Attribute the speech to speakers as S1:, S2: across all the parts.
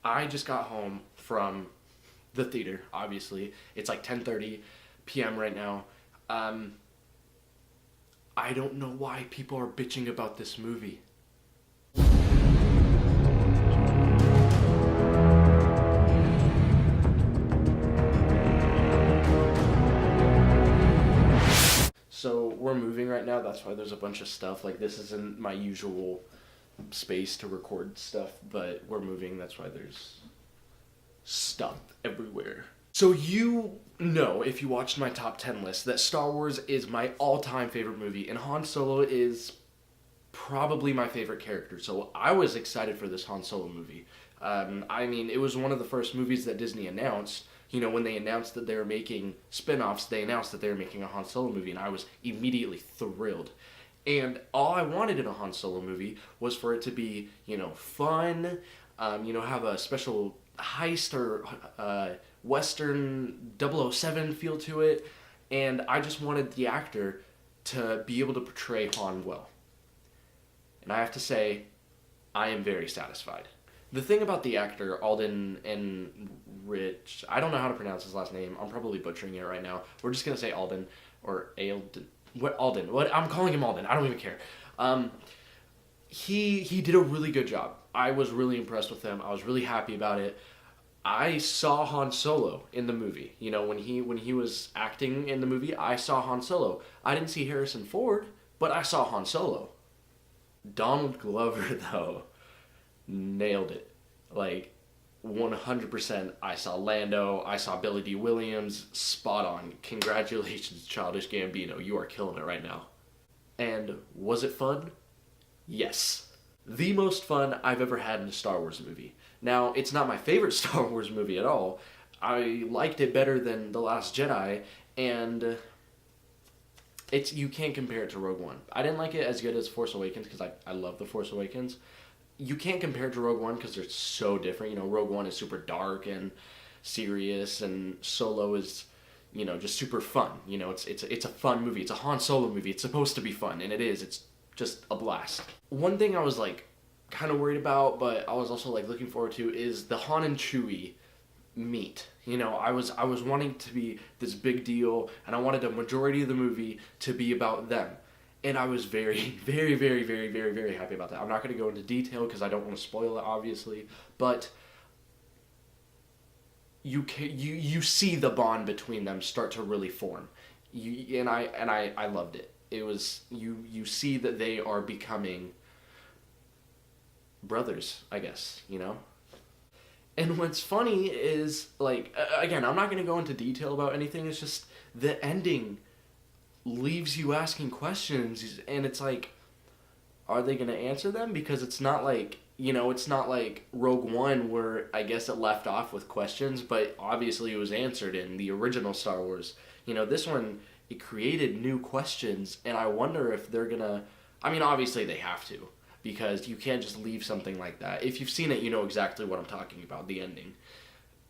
S1: I just got home from the theater, obviously. It's like 10:30 p.m. right now. Um, I don't know why people are bitching about this movie. So we're moving right now. That's why there's a bunch of stuff. Like, this isn't my usual space to record stuff, but we're moving. That's why there's stuff everywhere. So you know, if you watched my top 10 list, that Star Wars is my all-time favorite movie, and Han Solo is probably my favorite character. So I was excited for this Han Solo movie. I mean, it was one of the first movies that Disney announced. You know, when they announced that they were making spin-offs, they announced that they were making a Han Solo movie, and I was immediately thrilled. And all I wanted in a Han Solo movie was for it to be, fun, have a special heist or Western 007 feel to it. And I just wanted the actor to be able to portray Han well. And I have to say, I am very satisfied. The thing about the actor, Alden and Rich, I don't know how to pronounce his last name. I'm probably butchering it right now. We're just going to say Alden, or Alden. What, Alden? What? I'm calling him Alden. I don't even care. He did a really good job. I was really impressed with him. I was really happy about it. I saw Han Solo in the movie. You know, when he was acting in the movie, I saw Han Solo. I didn't see Harrison Ford, but I saw Han Solo. Donald Glover, though, nailed it. Like, 100%. I saw Lando. I saw Billy D. Williams. Spot on. Congratulations, Childish Gambino. You are killing it right now. And was it fun? Yes. The most fun I've ever had in a Star Wars movie. Now, it's not my favorite Star Wars movie at all. I liked it better than The Last Jedi, and you can't compare it to Rogue One. I didn't like it as good as Force Awakens because I love The Force Awakens. You can't compare it to Rogue One because they're so different. You know, Rogue One is super dark and serious, and Solo is, just super fun. You know, it's a fun movie. It's a Han Solo movie. It's supposed to be fun, and it is. It's just a blast. One thing I was like kind of worried about, but I was also like looking forward to, is the Han and Chewie meet. You know, I was wanting to be this big deal, and I wanted a majority of the movie to be about them. And I was very, very, very, very, very, very happy about that. I'm not going to go into detail because I don't want to spoil it, obviously. But you see the bond between them start to really form. I loved it. It was you see that they are becoming brothers, I guess. And what's funny is, like, again, I'm not going to go into detail about anything. It's just the ending leaves you asking questions, and it's like, are they going to answer them? Because it's not like, it's not like Rogue One where I guess it left off with questions, but obviously it was answered in the original Star Wars. This one, it created new questions, and I wonder if they're going to, I mean, obviously they have to, because you can't just leave something like that. If you've seen it, you know exactly what I'm talking about, the ending.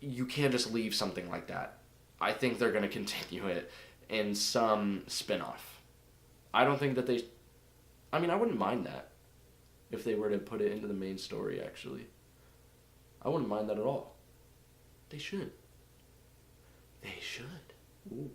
S1: You can't just leave something like that. I think they're going to continue it in some spin-off. I don't think that I wouldn't mind that if they were to put it into the main story, actually. I wouldn't mind that at all. They should. They should. Ooh.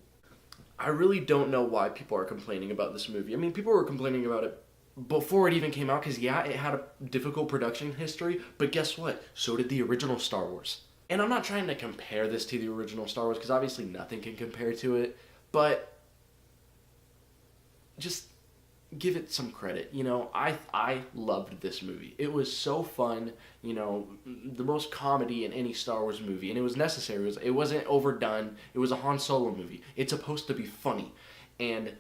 S1: I really don't know why people are complaining about this movie. I mean, people were complaining about it before it even came out, because yeah, it had a difficult production history, but guess what? So did the original Star Wars. And I'm not trying to compare this to the original Star Wars, because obviously nothing can compare to it, but just give it some credit. I loved this movie. It was so fun, the most comedy in any Star Wars movie, and it was necessary. It wasn't overdone. It was a Han Solo movie. It's supposed to be funny, and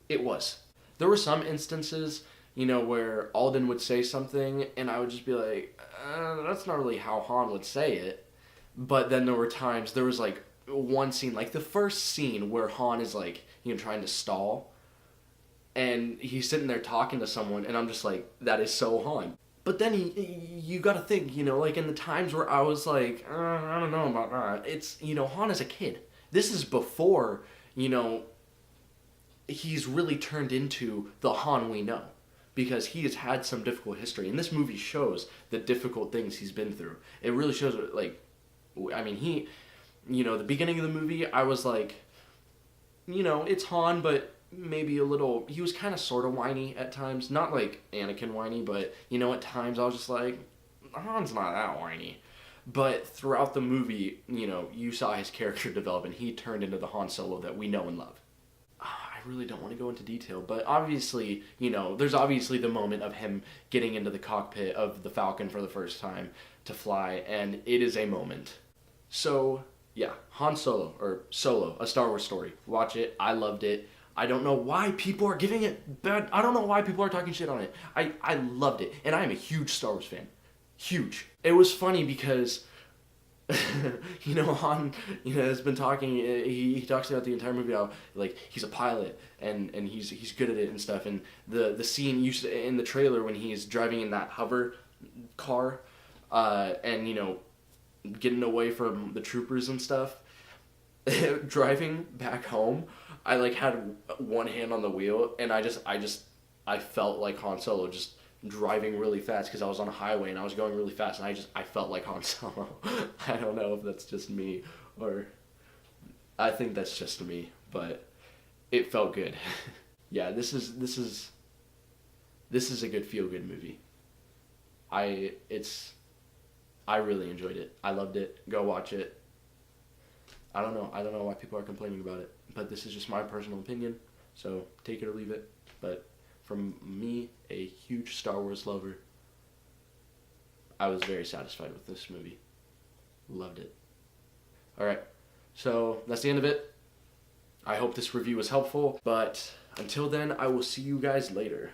S1: it was. There were some instances, where Alden would say something, and I would just be like, that's not really how Han would say it. But then there was like one scene, like the first scene where Han is like, trying to stall, and he's sitting there talking to someone, and I'm just like, that is so Han. But then you gotta think, like in the times where I was like, I don't know about that. It's, Han is a kid. This is before, he's really turned into the Han we know. because he has had some difficult history, and this movie shows the difficult things he's been through. It really shows, like, I mean, the beginning of the movie, I was like, it's Han, but maybe a little, he was kind of sort of whiny at times. Not like Anakin whiny, but, at times I was just like, Han's not that whiny. But throughout the movie, you saw his character develop, and he turned into the Han Solo that we know and love. I really don't want to go into detail, but obviously, there's obviously the moment of him getting into the cockpit of the Falcon for the first time to fly, and it is a moment. So, yeah, Han Solo, or Solo, A Star Wars Story. Watch it. I loved it. I don't know why people are giving it bad. I don't know why people are talking shit on it. I loved it, and I am a huge Star Wars fan. Huge. It was funny because, Han, has been talking. He talks about the entire movie how like he's a pilot and he's good at it and stuff. And the scene used in the trailer when he's driving in that hover car, and getting away from the troopers and stuff. Driving back home, I like had one hand on the wheel, and I felt like Han Solo just driving really fast because I was on a highway and I was going really fast, and I felt like Han Solo. I don't know if that's just me, or I think that's just me, but it felt good. Yeah, this is a good feel-good movie. I really enjoyed it. I loved it. Go watch it. I don't know why people are complaining about it, but this is just my personal opinion, so take it or leave it. But from me, a huge Star Wars lover, I was very satisfied with this movie. Loved it. Alright, so that's the end of it. I hope this review was helpful, but until then, I will see you guys later.